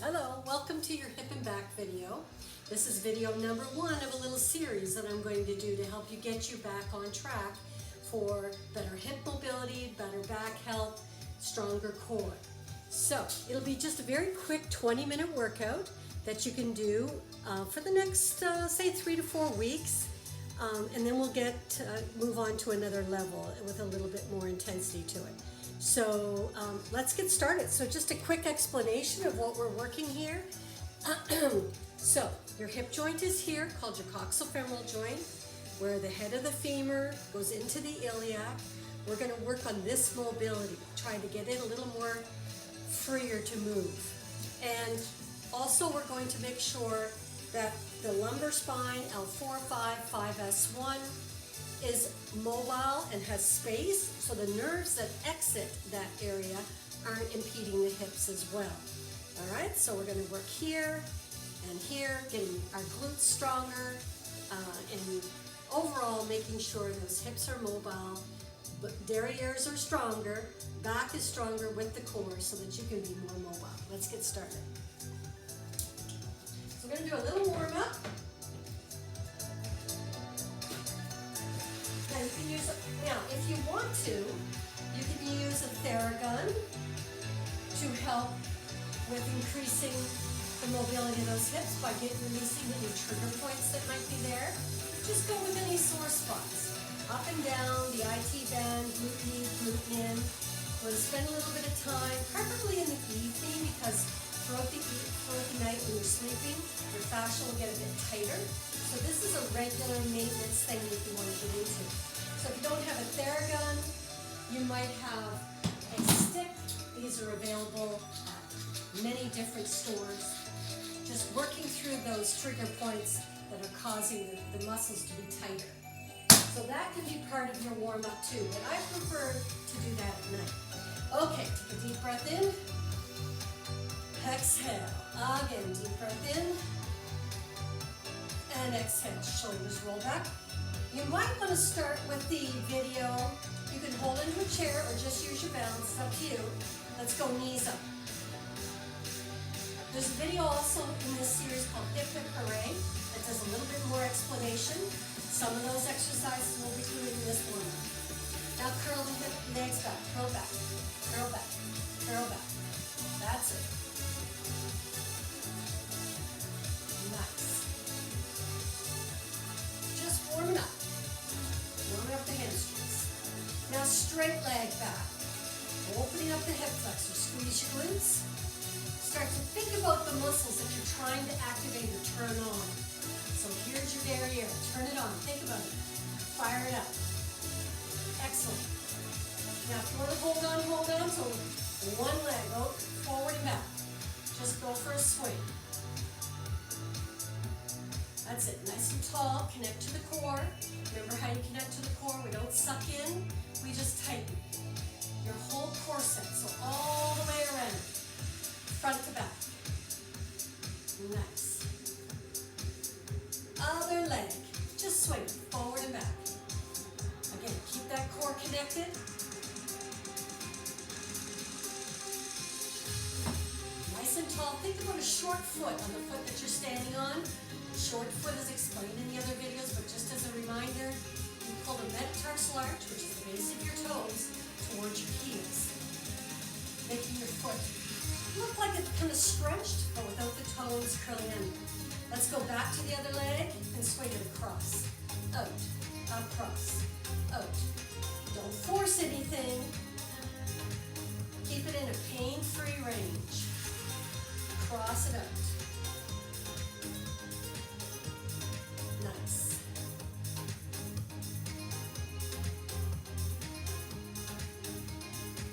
Hello, welcome to your hip and back video. This is video number 1 of a little series that I'm going to do to help you get you back on track for better hip mobility, better back health, stronger core. So it'll be just a very quick 20-minute workout that you can do for the next, say 3 to 4 weeks. And then we'll move on to another level with a little bit more intensity to it. So let's get started. So just a quick explanation of what we're working here. So your hip joint is here, called your coxofemoral joint, where the head of the femur goes into the iliac. We're going to work on this mobility, trying to get it a little more freer to move. And also we're going to make sure that the lumbar spine, L4, 5, 5S1, is mobile and has space, so the nerves that exit that area aren't impeding the hips as well. All right, so we're going to work here and here, getting our glutes stronger, and overall making sure those hips are mobile, but derrieres are stronger, back is stronger with the core so that you can be more mobile. Let's get started. So we're going to do a little warm-up. Now, if you want to, you can use a Theragun to help with increasing the mobility of those hips by releasing any trigger points that might be there. Just go with any sore spots. Up and down, the IT band, glute knee, glute in. We're going to spend a little bit of time, preferably in the evening, because throughout the night when you're sleeping, your fascia will get a bit tighter. So this is a regular maintenance thing that you want to get into. So if you don't have a Theragun, you might have a stick. These are available at many different stores. Just working through those trigger points that are causing the muscles to be tighter. So that can be part of your warm-up too, but I prefer to do that at night. Okay, take a deep breath in. Exhale. Again, deep breath in. And exhale. Shoulders roll back. You might want to start with the video. You can hold into a chair or just use your balance. It's up to you. Let's go knees up. There's a video also in this series called Hip Hip Hooray that does a little bit more explanation. Some of those exercises will be included in this one. Now curl the legs back, curl back, curl back, curl back. That's it. Nice. Just warm it up. Warm up the hamstrings. Now straight leg back. Opening up the hip flexor. Squeeze your glutes. Start to think about the muscles that you're trying to activate or turn on. So here's your derriere. Turn it on. Think about it. Fire it up. Excellent. Now if you want to hold on. So one leg, go forward and back. Just go for a swing. That's it. Nice and tall. Connect to the core. Remember how you connect to the core? We don't suck in. We just tighten. Your whole core set. So all the way around. Front to back. Nice. Other leg. Just swing. Forward and back. Again, keep that core connected. Nice and tall. Think about a short foot on the foot that you're standing on. Short foot is explained in the other videos, but just as a reminder, you pull the metatarsal arch, which is the base of your toes, towards your heels, making your foot look like it's kind of stretched, but without the toes curling under. Let's go back to the other leg and swing it across, out, across, out. Don't force anything. Keep it in a pain-free range. Cross it out. Nice.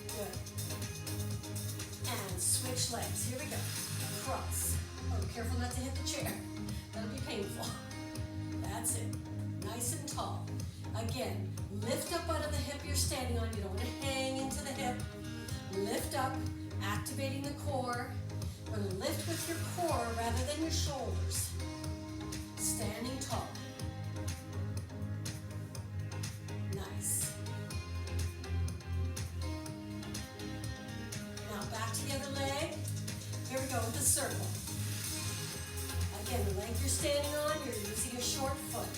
Good. And switch legs. Here we go. Cross. Oh, careful not to hit the chair. That'll be painful. That's it. Nice and tall. Again, lift up out of the hip you're standing on. You don't want to hang into the hip. Lift up, activating the core. You're going to lift with your core rather than your shoulders. Standing tall. Nice. Now back to the other leg. Here we go. with a circle. Again, the length you're standing on, you're using a short foot.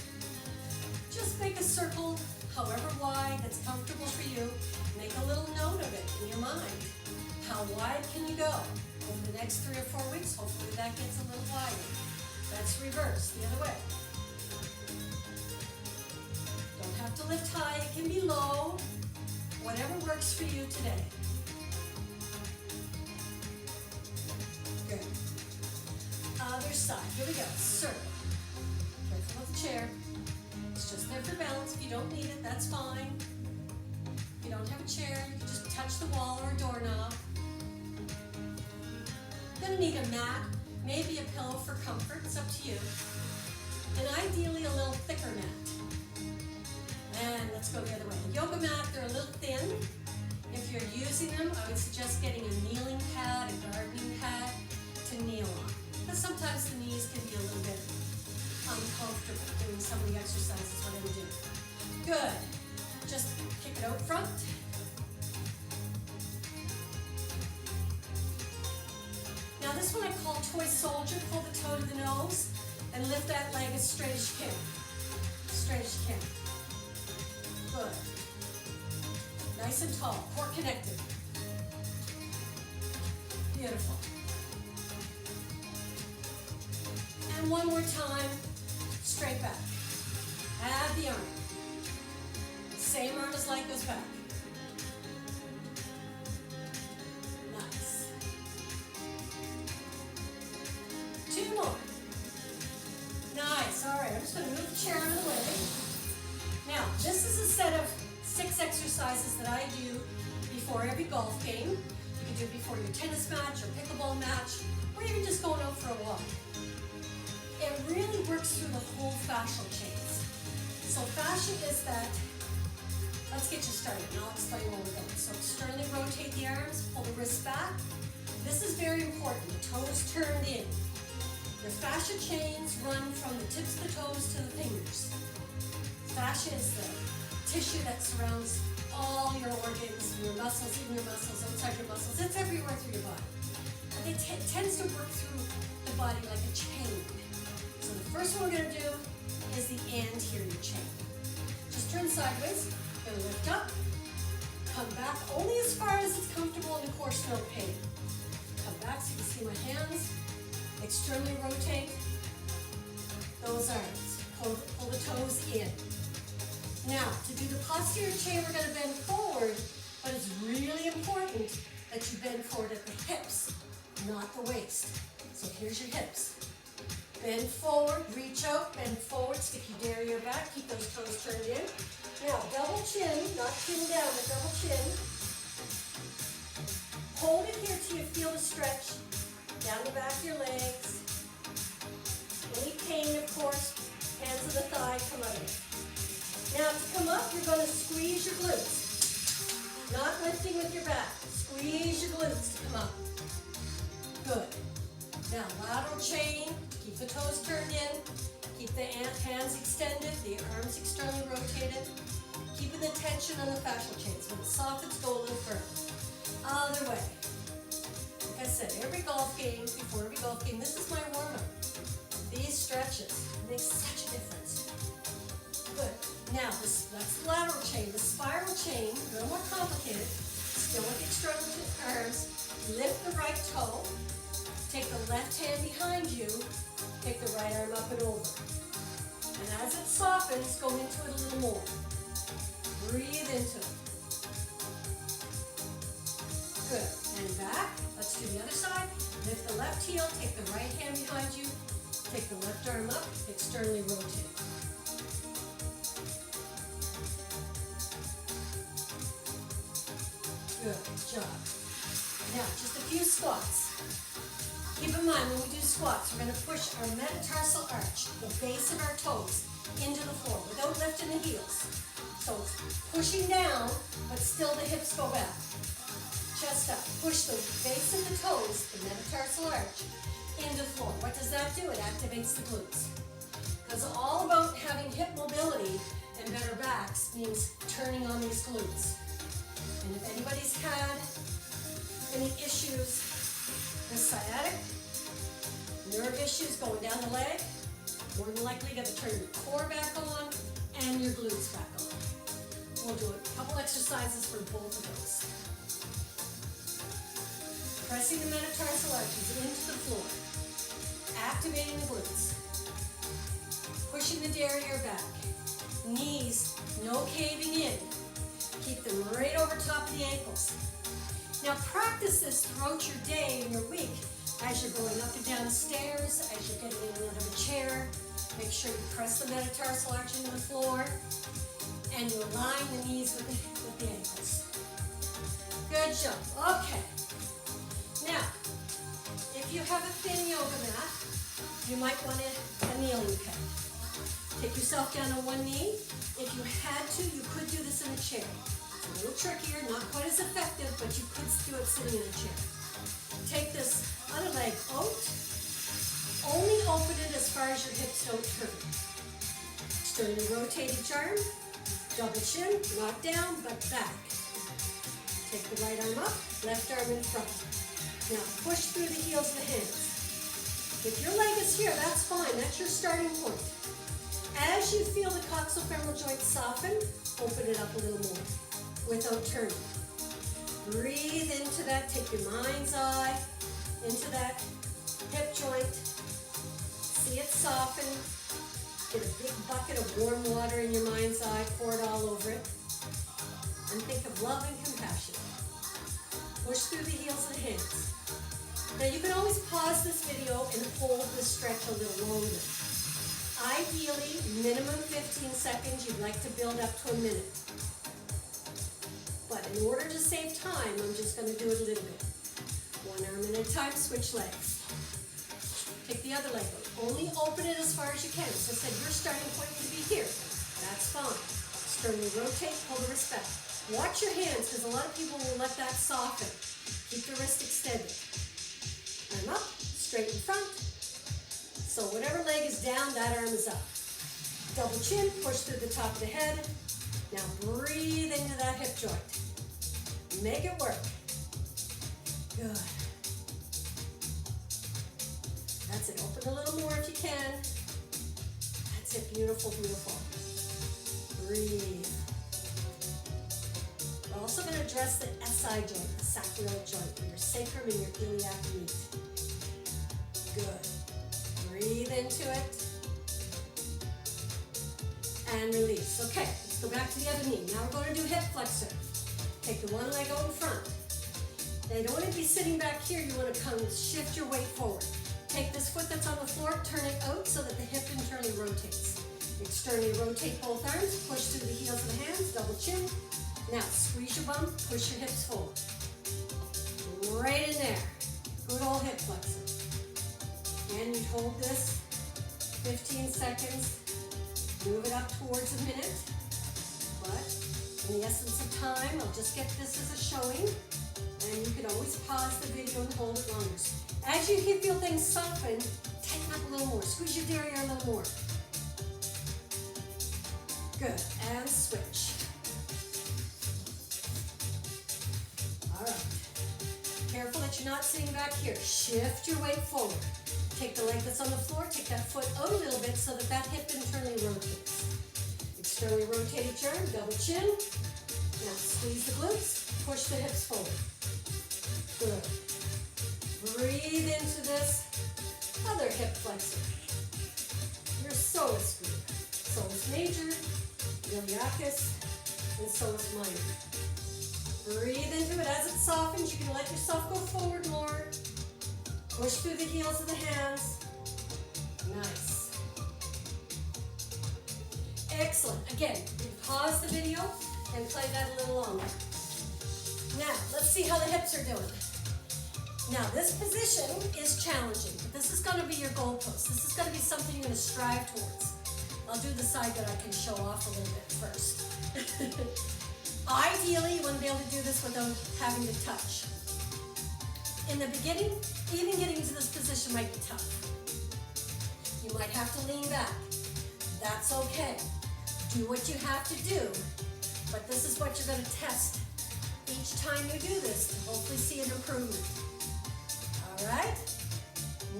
Just make a circle, however wide, that's comfortable for you. Make a little note of it in your mind. How wide can you go? Over the next 3 or 4 weeks, hopefully that gets a little wider. That's reverse, the other way. Don't have to lift high, it can be low. Whatever works for you today. Good. Other side, here we go, circle. Careful with the chair. It's just there for balance. If you don't need it, that's fine. If you don't have a chair, you can just touch the wall or a doorknob. You're gonna need a mat, maybe a pillow for comfort, it's up to you. And ideally a little thicker mat. And let's go the other way. The yoga mat, they're a little thin. If you're using them, I would suggest getting a kneeling pad, a gardening pad to kneel on. Because sometimes the knees can be a little bit uncomfortable doing some of the exercises we're going to do. Good. Just kick it out front. Now this one I call toy soldier. Pull the toe to the nose and lift that leg as straight as you can. Straight as you can. Good. Nice and tall, core connected. Beautiful. And one more time, straight back. Add the arm. Same arm as leg goes back. Nice. 2 more. Nice, all right, I'm just gonna move the chair out of the way. Now, this is a set of 6 exercises that I do before every golf game. You can do it before your tennis match or pickleball match, or even just going out for a walk. It really works through the whole fascial chains. So fascia is that, let's get you started and I'll explain where we're going. So externally rotate the arms, pull the wrists back. This is very important, the toes turned in. Your fascia chains run from the tips of the toes to the fingers. Fascia is the tissue that surrounds all your organs, your muscles, even your muscles, outside your muscles. It's everywhere through your body. And it tends to work through the body like a chain. So the first one we're going to do is the anterior chain. Just turn sideways, going to lift up, come back only as far as it's comfortable and of course no pain. Come back so you can see my hands. Externally rotate those arms. Pull the toes in. Now, to do the posterior chain, we're going to bend forward, but it's really important that you bend forward at the hips, not the waist. So here's your hips. Bend forward, reach out, bend forward, stick your derriere back, keep those toes turned in. Now, double chin, not chin down, but double chin. Hold it here till you feel the stretch down the back of your legs. Any pain, of course, hands of the thigh come out of it. Now to come up, you're going to squeeze your glutes. Not lifting with your back. Squeeze your glutes to come up. Good. Now lateral chain, keep the toes turned in, keep the hands extended, the arms externally rotated, keeping the tension on the fascial chains. When it softens, go a little further. Other way. Like I said, every golf game, before every golf game, this is my warm-up. These stretches make such a difference. Good. Now, that's the lateral chain. The spiral chain, a little more complicated. Still with the external arms. Lift the right toe. Take the left hand behind you. Take the right arm up and over. And as it softens, go into it a little more. Breathe into it. Good. And back. Let's do the other side. Lift the left heel. Take the right hand behind you. Take the left arm up. Externally rotate. Good job. Now, just a few squats. Keep in mind, when we do squats, we're going to push our metatarsal arch, the base of our toes, into the floor without lifting the heels. So it's pushing down, but still the hips go back. Chest up. Push the base of the toes, the metatarsal arch, into the floor. What does that do? It activates the glutes. Because all about having hip mobility and better backs means turning on these glutes. And if anybody's had any issues with sciatic nerve issues going down the leg, more than likely you're going to turn your core back on and your glutes back on. We'll do a couple exercises for both of those. Pressing the metatarsal arches into the floor, activating the glutes, pushing the derriere back, knees no caving in, keep them right over top of the ankles. Now practice this throughout your day and your week as you're going up and down the stairs, as you're getting in and out of a chair. Make sure you press the metatarsal arch into the floor and you align the knees with the ankles. Good job. Okay. Now, if you have a thin yoga mat, you might want a kneeling peg. Take yourself down on one knee. If you had to, you could do this in a chair. It's a little trickier, not quite as effective, but you could do it sitting in a chair. Take this other leg out. Only open it as far as your hips don't turn. Externally rotate each arm. Double chin, not down, but back. Take the right arm up, left arm in front. Now push through the heels of the hands. If your leg is here, that's fine. That's your starting point. As you feel the coxofemoral joint soften, open it up a little more without turning. Breathe into that. Take your mind's eye into that hip joint. See it soften. Get a big bucket of warm water in your mind's eye. Pour it all over it. And think of love and compassion. Push through the heels of the hands. Now you can always pause this video and hold the stretch a little longer. Ideally, minimum 15 seconds. You'd like to build up to a minute. But in order to save time, I'm just going to do it a little bit. One arm at a time, switch legs. Take the other leg out. Only open it as far as you can. So I said your starting point would be here. That's fine. Externally rotate, pull the wrist back. Watch your hands, because a lot of people will let that soften. Keep the wrist extended. Arm up, straight in front. So whatever leg is down, that arm is up. Double chin, push through the top of the head. Now breathe into that hip joint. Make it work. Good. That's it. Open a little more if you can. That's it. Beautiful, beautiful. Breathe. We're also going to address the SI joint, the sacral joint, where your sacrum and your iliac meet. Good. Breathe into it. And release. Okay, let's go back to the other knee. Now we're going to do hip flexor. Take the one leg out in front. Now you don't want to be sitting back here. You want to come shift your weight forward. Take this foot that's on the floor, turn it out so that the hip internally rotates. Externally rotate both arms, push through the heels of the hands, double chin. Now squeeze your bum, push your hips forward. Right in there. Good old hip flexor. Again, you hold this 15 seconds. Move it up towards a minute. But in the essence of time, I'll just get this as a showing. And you can always pause the video and hold it longer. As you feel things soften, tighten up a little more. Squeeze your derriere a little more. Good. And switch. All right. Careful that you're not sitting back here. Shift your weight forward. Take the leg that's on the floor, take that foot out a little bit so that that hip internally rotates. Externally rotate each arm, double chin. Now squeeze the glutes, push the hips forward. Good. Breathe into this other hip flexor. Your psoas group. Psoas major, iliacus, and psoas minor. Breathe into it. As it softens, you can let yourself go forward more. Push through the heels of the hands. Nice. Excellent. Again, you can pause the video and play that a little longer. Now, let's see how the hips are doing. Now, this position is challenging, but this is going to be your goalpost. This is going to be something you're going to strive towards. I'll do the side that I can show off a little bit first. Ideally, you want to be able to do this without having to touch. In the beginning, even getting into this position might be tough. You might have to lean back. That's okay. Do what you have to do, but this is what you're going to test each time you do this to hopefully see an improvement. All right?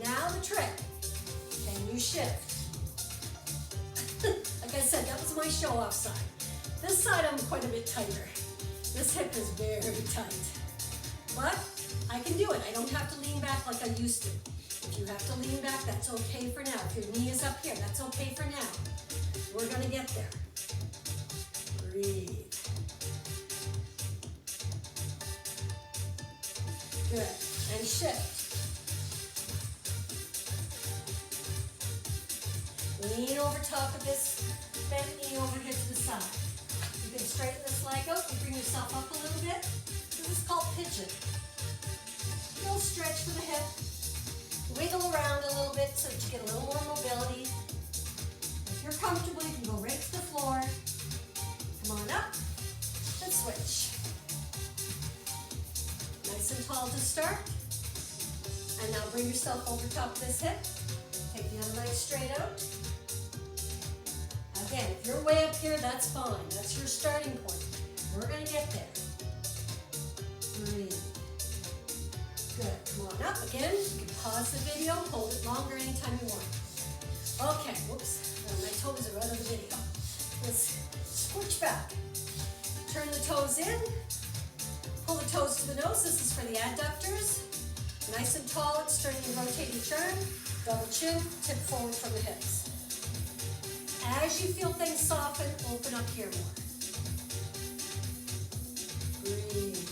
Now the trick. shift. Like I said, that was my show-off side. This side I'm quite a bit tighter. This hip is very tight. But I can do it. I don't have to lean back like I used to. If you have to lean back, that's okay for now. If your knee is up here, that's okay for now. We're gonna get there. Breathe. Good. And shift. Lean over top of this bent knee over here to the side. You can straighten this leg out and bring yourself up a little bit. This is called pigeon. A little stretch for the hip. Wiggle around a little bit so that you get a little more mobility. If you're comfortable, you can go right to the floor. Come on up and switch. Nice and tall to start. And now bring yourself over top of this hip. Take the other leg straight out. Again, if you're way up here, that's fine. That's your starting point. We're going to get there. Breathe. Good. Come on up again. You can pause the video, hold it longer anytime you want. Okay, whoops. My toes are out of the video. Let's switch back. Turn the toes in. Pull the toes to the nose. This is for the adductors. Nice and tall, externally rotate each arm. Double chin, tip forward from the hips. As you feel things soften, open up here more. Breathe.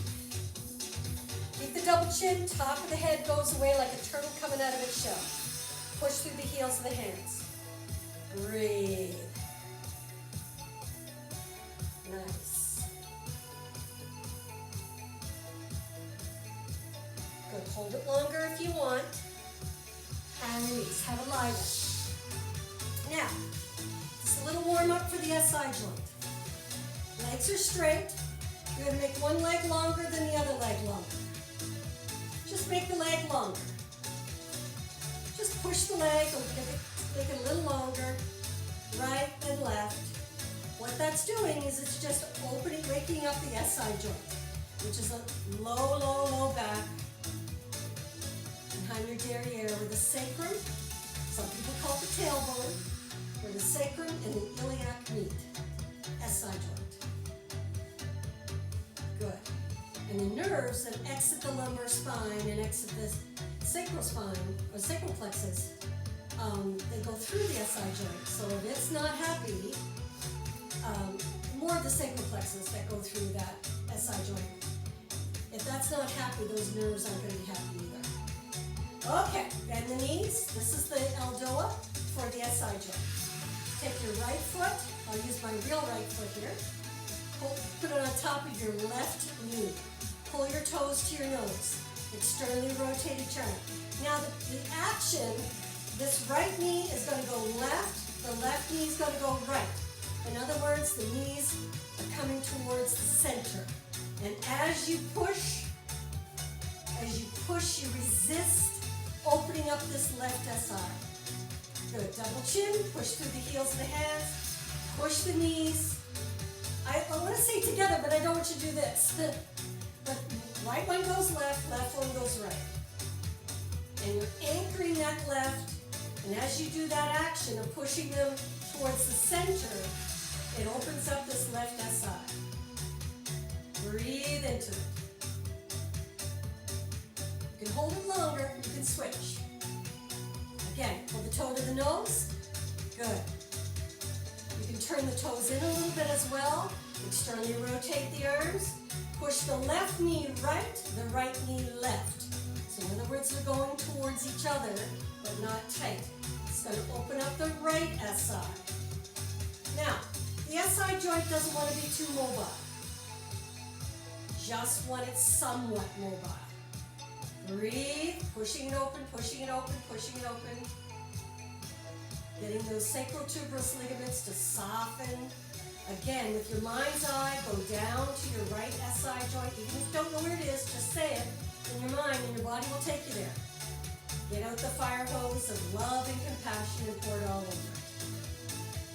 Keep the double chin, top of the head goes away like a turtle coming out of its shell. Push through the heels of the hands. Breathe. Nice. Good. Hold it longer if you want. And release. Have a lie down. Now, just a little warm up for the SI joint. Legs are straight. You're going to make one leg longer than the other leg longer. Just make the leg longer. Just push the leg, make it a little longer, right and left. What that's doing is it's just opening, waking up the SI joint, which is a low, low, low back behind your derriere with the sacrum. Some people call it the tailbone, where the sacrum and the iliac meet. SI joint. Good. And the nerves that exit the lumbar spine and exit the sacral spine, or sacral plexus, they go through the SI joint. So if it's not happy, more of the sacral plexus that go through that SI joint. If that's not happy, those nerves aren't going to be happy either. Okay, bend the knees. This is the Eldoa for the SI joint. Take your right foot. I'll use my real right foot here. Put it on top of your left knee. Pull your toes to your nose. Externally rotate each arm. Now the action, this right knee is going to go left. The left knee is going to go right. In other words, the knees are coming towards the center. And as you push, you resist opening up this left SI. Good. Double chin, push through the heels of the hands, push the knees. I want to say together, but I don't want you to do this. But right one goes left, left one goes right. And you're anchoring that left, and as you do that action of pushing them towards the center, it opens up this left SI. Breathe into it. You can hold it longer, you can switch. Again, pull the toe to the nose. Good. You can turn the toes in a little bit as well. Externally rotate the arms. Push the left knee right, the right knee left. So in other words, they're going towards each other, but not tight. It's going to open up the right SI. Now, the SI joint doesn't want to be too mobile. Just when it's somewhat mobile. Breathe, pushing it open, pushing it open, pushing it open. Getting those sacrotuberous ligaments to soften. Again, with your mind's eye, go down to your right SI joint. Even if you don't know where it is, just say it in your mind and your body will take you there. Get out the fire hose of love and compassion and pour it all over it.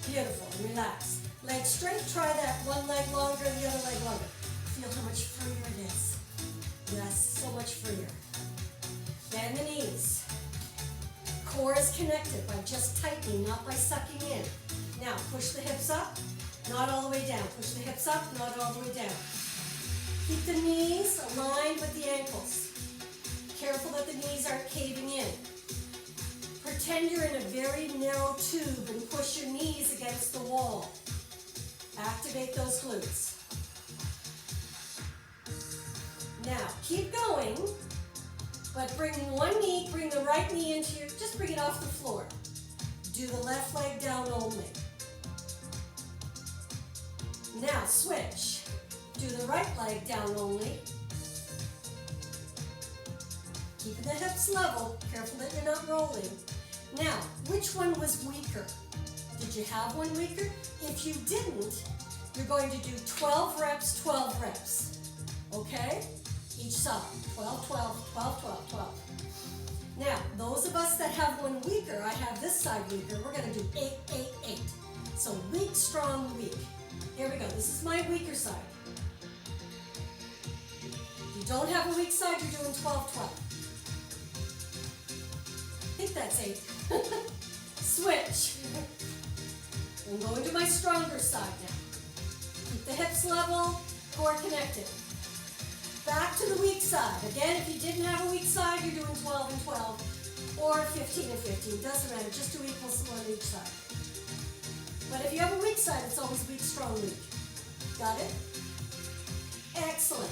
Beautiful, and relax. Legs straight, try that. One leg longer, the other leg longer. Feel how much freer it is. Yes, so much freer. Bend the knees. core is connected by just tightening, not by sucking in. Now, push the hips up, not all the way down. Push the hips up, not all the way down. Keep the knees aligned with the ankles. Careful that the knees aren't caving in. Pretend you're in a very narrow tube and push your knees against the wall. Activate those glutes. Now, keep going, but bring one knee, bring the right knee into your, just bring it off the floor. Do the left leg down only. Now, switch. Do the right leg down only. Keeping the hips level, careful that you're not rolling. Now, which one was weaker? Did you have one weaker? If you didn't, you're going to do 12 reps, 12 reps. Okay? Each side. 12, 12, 12, 12, 12. Now, those of us that have one weaker, I have this side weaker, we're going to do 8, 8, 8. So weak, strong, weak. Here we go. This is my weaker side. If you don't have a weak side, you're doing 12, 12. I think that's 8. Switch. I'm going to my stronger side now. Keep the hips level, core connected. Back to the weak side. Again, if you didn't have a weak side, you're doing 12 and 12 or 15 and 15. Doesn't matter, just do equals one each side. But if you have a weak side, it's always weak, strong, weak. Got it? Excellent.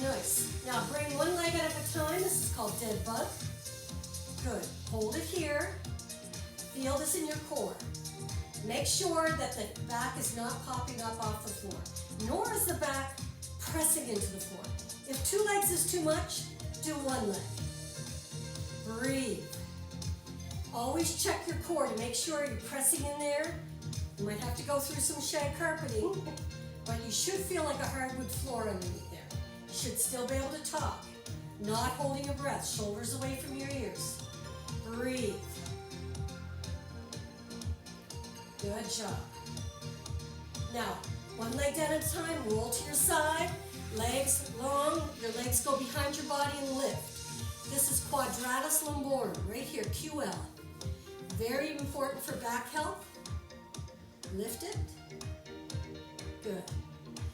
Nice. Now bring one leg at a time. This is called dead bug. Good. Hold it here. Feel this in your core. Make sure that the back is not popping up off the floor, nor is the back pressing into the floor. If 2 legs is too much, do 1 leg. Breathe. Always check your core to make sure you're pressing in there. You might have to go through some shag carpeting, but you should feel like a hardwood floor underneath there. You should still be able to talk, not holding your breath, shoulders away from your ears. Breathe. Good job. Now, 1 leg down at a time, roll to your side, legs long, your legs go behind your body and lift. This is quadratus lumborum, right here, QL. Very important for back health. Lift it. Good.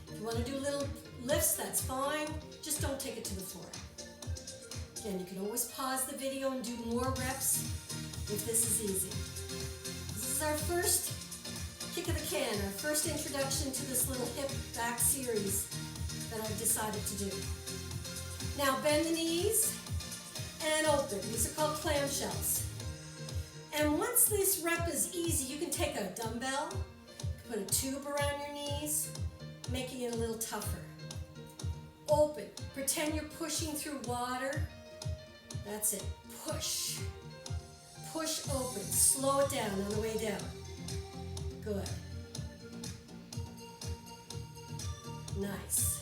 If you want to do little lifts, that's fine. Just don't take it to the floor. Again, you can always pause the video and do more reps if this is easy. This is our first kick of the can, our first introduction to this little hip back series that I've decided to do. Now bend the knees and open. These are called clamshells. And once this rep is easy, you can take a dumbbell, put a tube around your knees, making it a little tougher. Open. Pretend you're pushing through water. That's it. Push. Push open. Slow it down on the way down. Good. Nice.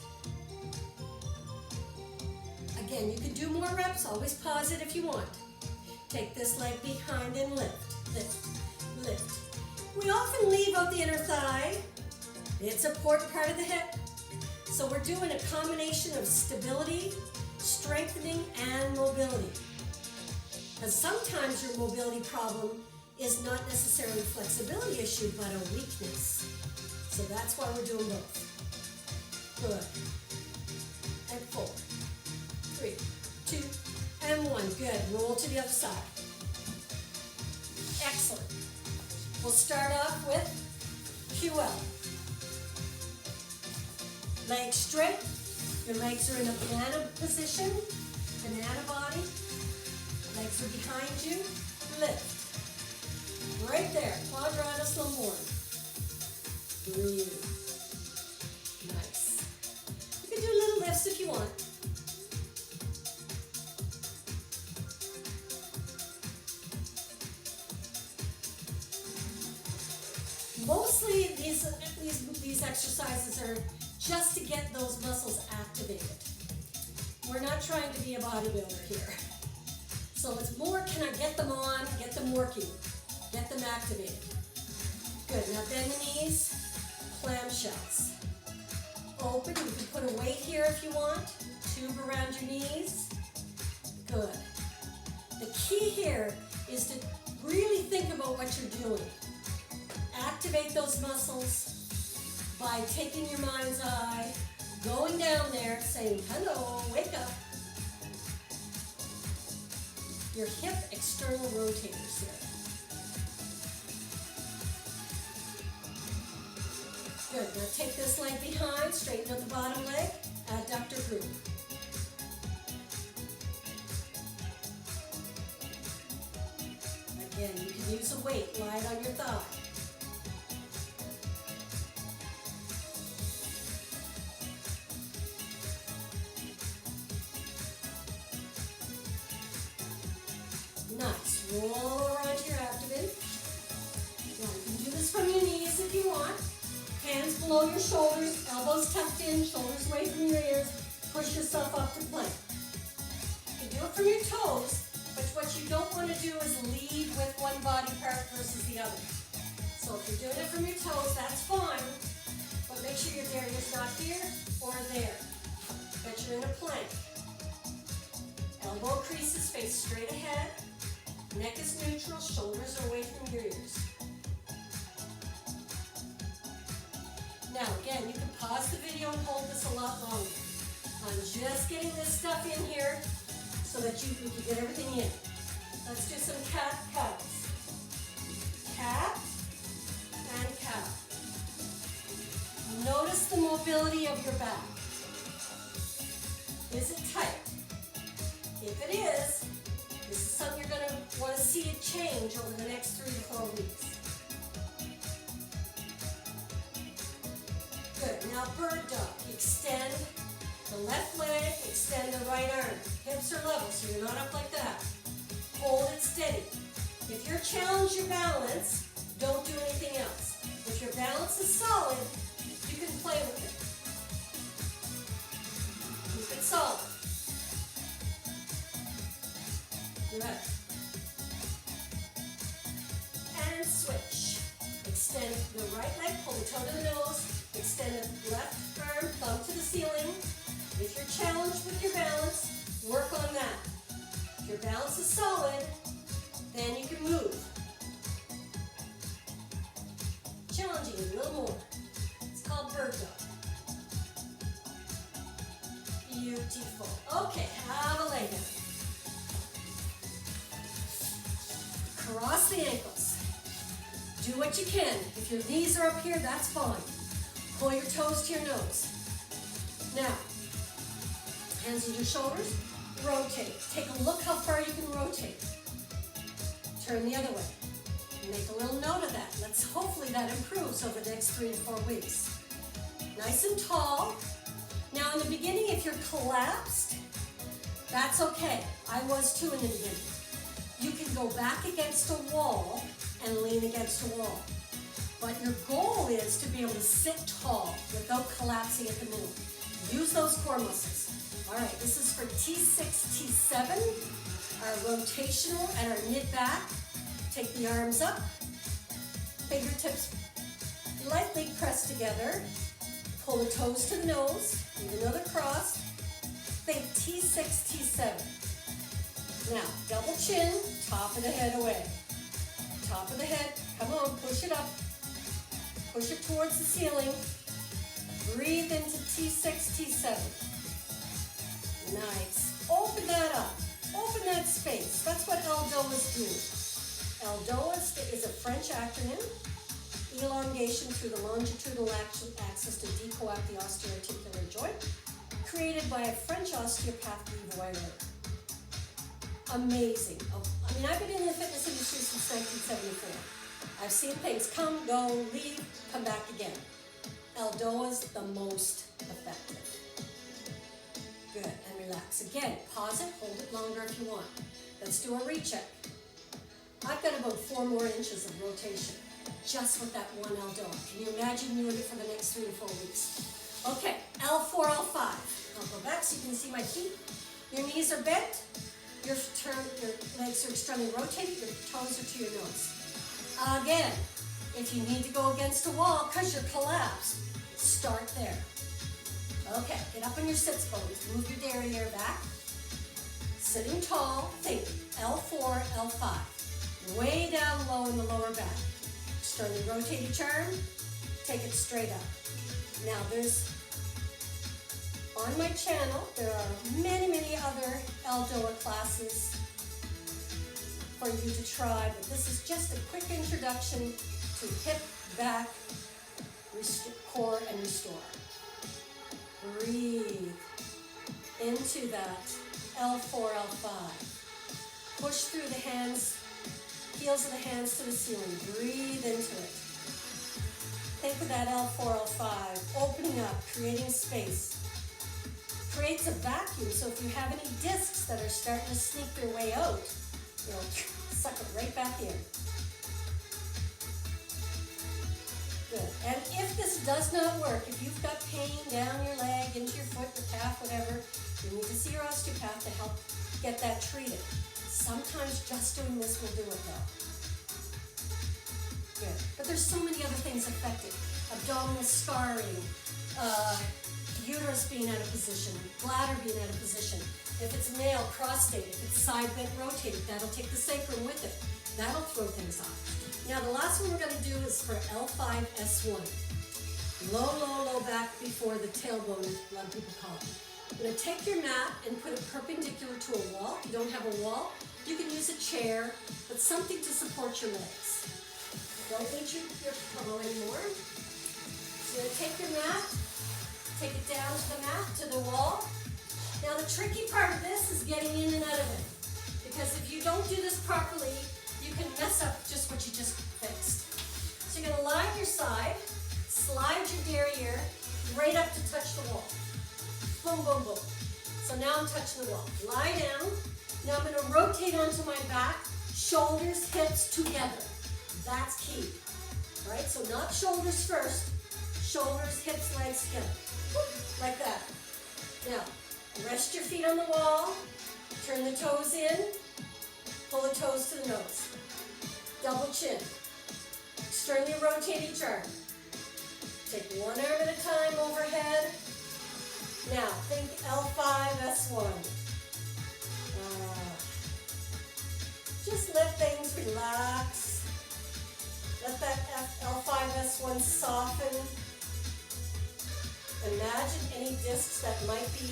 Again, you can do more reps. Always pause it if you want. Take this leg behind and lift, lift, lift. We often leave out the inner thigh. It's an important part of the hip. So we're doing a combination of stability, strengthening, and mobility. Because sometimes your mobility problem is not necessarily a flexibility issue, but a weakness. So that's why we're doing both. Good. And 4, 3, 2, and 1. Good. Roll to the other side. Excellent. We'll start off with QL. Legs straight. Your legs are in a banana position, banana body. Legs are behind you. Lift. Right there, quadratus lumborum. Breathe. Nice. You can do little lifts if you want. Mostly these exercises are just to get those muscles activated. We're not trying to be a bodybuilder here. So it's more, can I get them on, get them working, get them activated. Good, now bend the knees, clamshells. Open, you can put a weight here if you want, tube around your knees. Good. The key here is to really think about what you're doing. Activate those muscles by taking your mind's eye, going down there, saying, hello, wake up. Your hip external rotators here. Good, now take this leg behind, straighten out the bottom leg, adductor group. Again, you can use a weight, lie it on your thigh. Nice. Roll over onto your abdomen. Now you can do this from your knees if you want. Hands below your shoulders, elbows tucked in, shoulders away from your ears. Push yourself up to plank. You can do it from your toes, but what you don't want to do is lead with one body part versus the other. So if you're doing it from your toes, that's fine, but make sure your derriere's not here or there. That you're in a plank. Elbow creases face straight ahead. Neck is neutral, shoulders are away from your ears. Now again, you can pause the video and hold this a lot longer. I'm just getting this stuff in here so that you can get everything in. Let's do some cat-cows. Cat and cow. Notice the mobility of your back. Is it tight? If it is, this is something you're going to want to see it change over the next 3 to 4 weeks. Good. Now bird dog. Extend the left leg, extend the right arm. Hips are level, so you're not up like that. Hold it steady. If you're challenged your balance, don't do anything else. If your balance is solid, you can play with it. Keep it solid. Good. And switch. Extend the right leg, pull the toe to the nose, extend the left arm, thumb to the ceiling. If you're challenged with your balance, work on that. If your balance is solid, then you can move. Challenging a little more. It's called bird dog. Beautiful. Okay, have a lay down. Cross the ankles. Do what you can. If your knees are up here, that's fine. Pull your toes to your nose. Now, hands on your shoulders, rotate. Take a look how far you can rotate. Turn the other way. Make a little note of that. Hopefully that improves over the next 3 to 4 weeks. Nice and tall. Now in the beginning, if you're collapsed, that's okay. I was too in the beginning. You can go back against a wall and lean against a wall. But your goal is to be able to sit tall without collapsing at the middle. Use those core muscles. All right, this is for T6, T7, our rotational and our mid back. Take the arms up, fingertips lightly pressed together. Pull the toes to the nose, leave another cross. Think T6, T7. Now, double chin, top of the head away. Top of the head, come on, push it up. Push it towards the ceiling. Breathe into T6, T7. Nice. Open that up. Open that space. That's what Eldoas do. Eldoas is a French acronym. Elongation through the longitudinal axis to decoact the osteoarticular joint. Created by a French osteopath, Leroy. Amazing. Oh, I mean, I've been in the fitness industry since 1974. I've seen things come, go, leave, come back again. Eldoas, the most effective. Good, and relax. Again, pause it, hold it longer if you want. Let's do a recheck. I've got about 4 more inches of rotation, just with that one Eldoa. Can you imagine doing it for the next 3 to 4 weeks? Okay, L4, L5. I'll go back so you can see my feet. Your knees are bent. Your legs are extremely rotated. Your toes are to your nose. Again, if you need to go against a wall because you're collapsed, start there. Okay, get up on your sits bones. Move your derriere back. Sitting tall, think L4, L5. Way down low in the lower back. Externally rotate each arm, take it straight up. Now on my channel, there are many other L-DOA classes for you to try, but this is just a quick introduction to hip, back, core, and restore. Breathe into that L4, L5. Push through the hands, heels of the hands to the ceiling. Breathe into it. Think of that L4, L5, opening up, creating space. Creates a vacuum, so if you have any discs that are starting to sneak their way out, you'll suck it right back in. Good. And if this does not work, if you've got pain down your leg, into your foot, your calf, whatever, you need to see your osteopath to help get that treated. Sometimes just doing this will do it though. Good. But there's so many other things affected. Abdominal scarring, uterus being out of position, bladder being out of position. If it's male, prostate. If it's side bent rotated, that'll take the sacrum with it. That'll throw things off. Now the last one we're going to do is for L5S1. Low back before the tailbone, a lot of people call it. You're going to take your mat and put it perpendicular to a wall. If you don't have a wall, you can use a chair, but something to support your legs. Don't need your pillow anymore. So you're going to take your mat, take it down to the mat, to the wall. Now the tricky part of this is getting in and out of it. Because if you don't do this properly, you can mess up just what you just fixed. So you're going to lie on your side, slide your derriere right up to touch the wall. Boom, boom, boom. So now I'm touching the wall. Lie down. Now I'm going to rotate onto my back, shoulders, hips together. That's key. All right, so not shoulders first, shoulders, hips, legs together. Like that. Now, rest your feet on the wall, turn the toes in, pull the toes to the nose. Double chin. Externally rotate each arm. Take one arm at a time overhead. Now, think L5S1. Just let things relax. Let that L5S1 soften. Imagine any discs that might be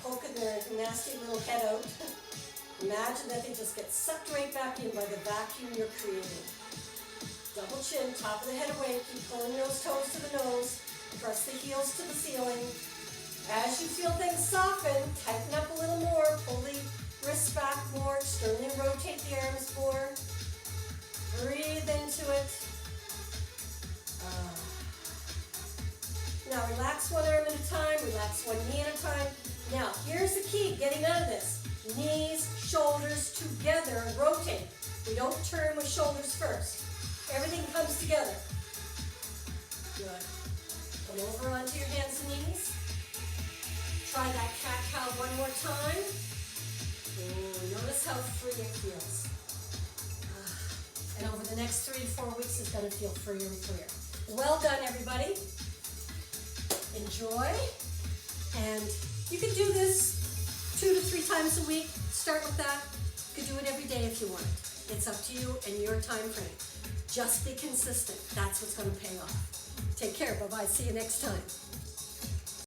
poking their nasty little head out. Imagine that they just get sucked right back in by the vacuum you're creating. Double chin, top of the head away, keep pulling those toes to the nose, press the heels to the ceiling. As you feel things soften, tighten up a little more, pull the wrists back more, externally rotate the arms more. Breathe into it. Now relax one arm at a time, relax one knee at a time. Now here's the key, getting out of this. Knees, shoulders together, rotate. We don't turn with shoulders first. Everything comes together. Good. Come over onto your hands and knees. Try that cat-cow one more time. Notice how free it feels. And over the next 3 to 4 weeks, it's going to feel freer and freer. Well done, everybody. Enjoy. And you can do this 2 to 3 times a week. Start with that. You can do it every day if you want. It's up to you and your time frame. Just be consistent. That's what's going to pay off. Take care. Bye-bye. See you next time.